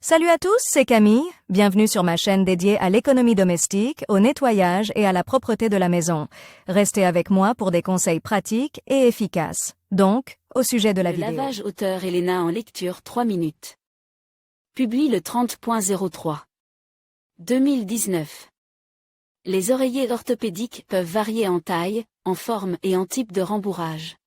Salut à tous, c'est Camille. Bienvenue sur ma chaîne dédiée à l'économie domestique, au nettoyage et à la propreté de la maison. Restez avec moi pour des conseils pratiques et efficaces. Donc, au sujet de la vidéo. Le lavage auteur Elena en lecture 3 minutes. Publie le 30.03. 2019. Les oreillers orthopédiques peuvent varier en taille, en forme et en type de rembourrage.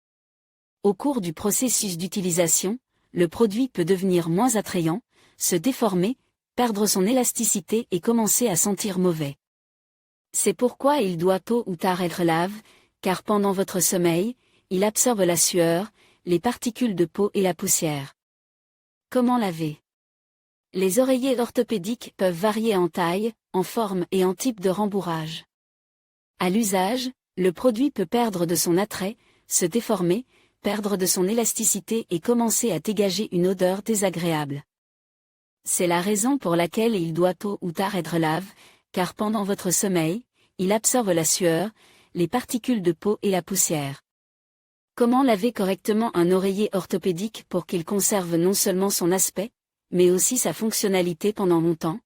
Au cours du processus d'utilisation, le produit peut devenir moins attrayant, se déformer, perdre son élasticité et commencer à sentir mauvais. C'est pourquoi il doit tôt ou tard être lavé, car pendant votre sommeil, il absorbe la sueur, les particules de peau et la poussière. Comment laver? Les oreillers orthopédiques peuvent varier en taille, en forme et en type de rembourrage. À l'usage, le produit peut perdre de son attrait, se déformer, perdre de son élasticité et commencer à dégager une odeur désagréable. C'est la raison pour laquelle il doit tôt ou tard être lavé, car pendant votre sommeil, il absorbe la sueur, les particules de peau et la poussière. Comment laver correctement un oreiller orthopédique pour qu'il conserve non seulement son aspect, mais aussi sa fonctionnalité pendant longtemps?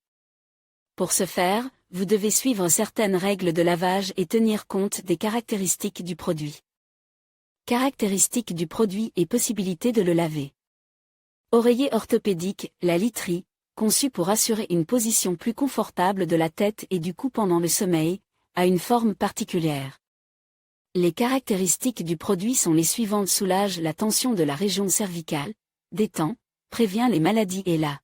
Pour ce faire, vous devez suivre certaines règles de lavage et tenir compte des caractéristiques du produit. Caractéristiques du produit et possibilité de le laver. Oreiller orthopédique, la literie, conçu pour assurer une position plus confortable de la tête et du cou pendant le sommeil, a une forme particulière. Les caractéristiques du produit sont les suivantes: soulage la tension de la région cervicale, détend, prévient les maladies et la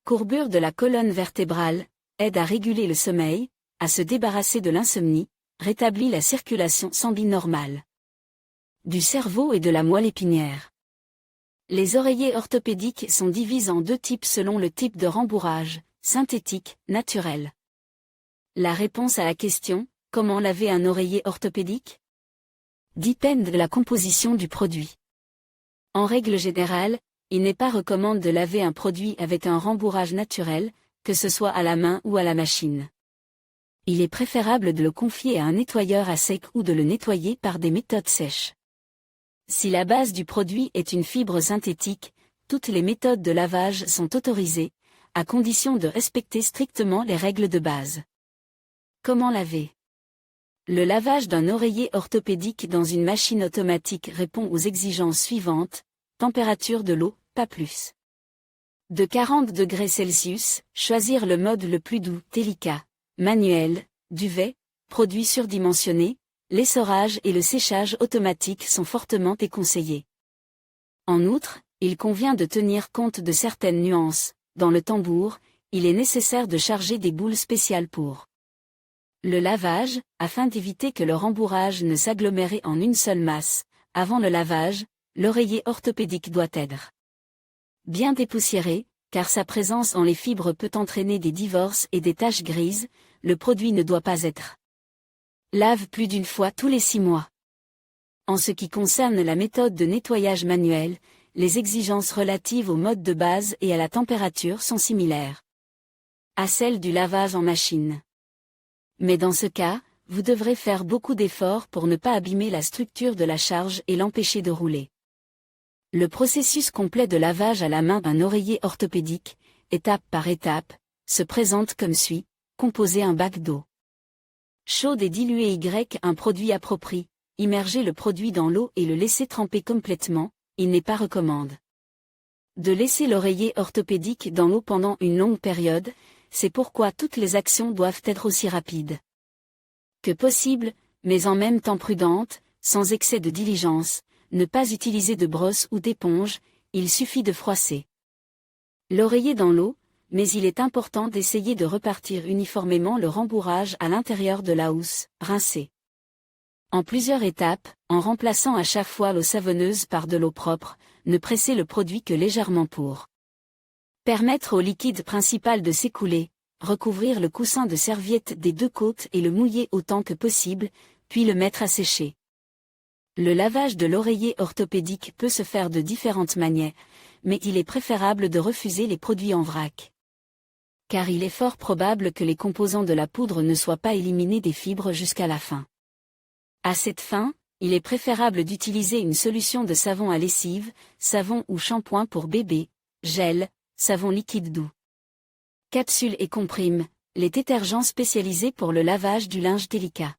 courbure de la colonne vertébrale, aide à réguler le sommeil, à se débarrasser de l'insomnie, rétablit la circulation sanguine normale du cerveau et de la moelle épinière. Les oreillers orthopédiques sont divisés en deux types selon le type de rembourrage, synthétique, naturel. La réponse à la question, comment laver un oreiller orthopédique? Dépend de la composition du produit. En règle générale, il n'est pas recommandé de laver un produit avec un rembourrage naturel, que ce soit à la main ou à la machine. Il est préférable de le confier à un nettoyeur à sec ou de le nettoyer par des méthodes sèches. Si la base du produit est une fibre synthétique, toutes les méthodes de lavage sont autorisées, à condition de respecter strictement les règles de base. Comment laver? Le lavage d'un oreiller orthopédique dans une machine automatique répond aux exigences suivantes: température de l'eau, pas plus de 40 degrés Celsius, choisir le mode le plus doux, délicat, manuel, duvet, produit surdimensionné, l'essorage et le séchage automatique sont fortement déconseillés. En outre, il convient de tenir compte de certaines nuances. Dans le tambour, il est nécessaire de charger des boules spéciales pour le lavage, afin d'éviter que le rembourrage ne s'agglomère en une seule masse. Avant le lavage, l'oreiller orthopédique doit être bien dépoussiéré, car sa présence en les fibres peut entraîner des divorces et des taches grises. Le produit ne doit pas être lave plus d'une fois tous les 6 mois. En ce qui concerne la méthode de nettoyage manuel, les exigences relatives au mode de base et à la température sont similaires à celles du lavage en machine. Mais dans ce cas, vous devrez faire beaucoup d'efforts pour ne pas abîmer la structure de la charge et l'empêcher de rouler. Le processus complet de lavage à la main d'un oreiller orthopédique, étape par étape, se présente comme suit: composer un bac d'eau chaude et diluer un produit approprié, immerger le produit dans l'eau et le laisser tremper complètement. Il n'est pas recommandé de laisser l'oreiller orthopédique dans l'eau pendant une longue période, c'est pourquoi toutes les actions doivent être aussi rapides que possible, mais en même temps prudentes, sans excès de diligence. Ne pas utiliser de brosse ou d'éponge, il suffit de froisser l'oreiller dans l'eau, mais il est important d'essayer de repartir uniformément le rembourrage à l'intérieur de la housse, rincer en plusieurs étapes, en remplaçant à chaque fois l'eau savonneuse par de l'eau propre. Ne presser le produit que légèrement pour permettre au liquide principal de s'écouler, recouvrir le coussin de serviette des deux côtés et le mouiller autant que possible, puis le mettre à sécher. Le lavage de l'oreiller orthopédique peut se faire de différentes manières, mais il est préférable de refuser les produits en vrac, car il est fort probable que les composants de la poudre ne soient pas éliminés des fibres jusqu'à la fin. À cette fin, il est préférable d'utiliser une solution de savon à lessive, savon ou shampoing pour bébé, gel, savon liquide doux. Capsules et comprimes, les détergents spécialisés pour le lavage du linge délicat.